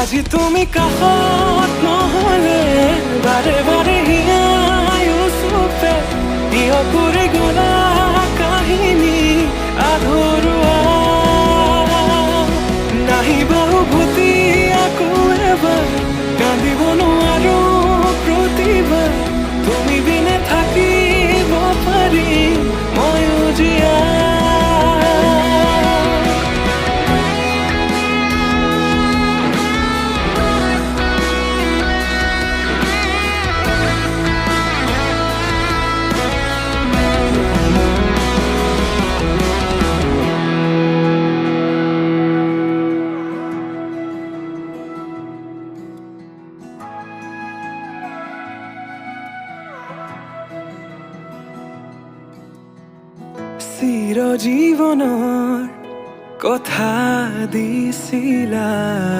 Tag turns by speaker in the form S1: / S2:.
S1: আজি তুমি কাষত নহলে বাৰে বাৰে হিয়াই উচুপে হিয় কৰি গলা কাহিনী আধৰুৱা নাহিবা উভতি আকৌ এবাৰ কান্দিব নোৱাৰো প্ৰতিভা তুমি বিনে থাকিব পাৰিম ময়ো জীয়া চিৰজীৱনৰ কথা দিছিলা।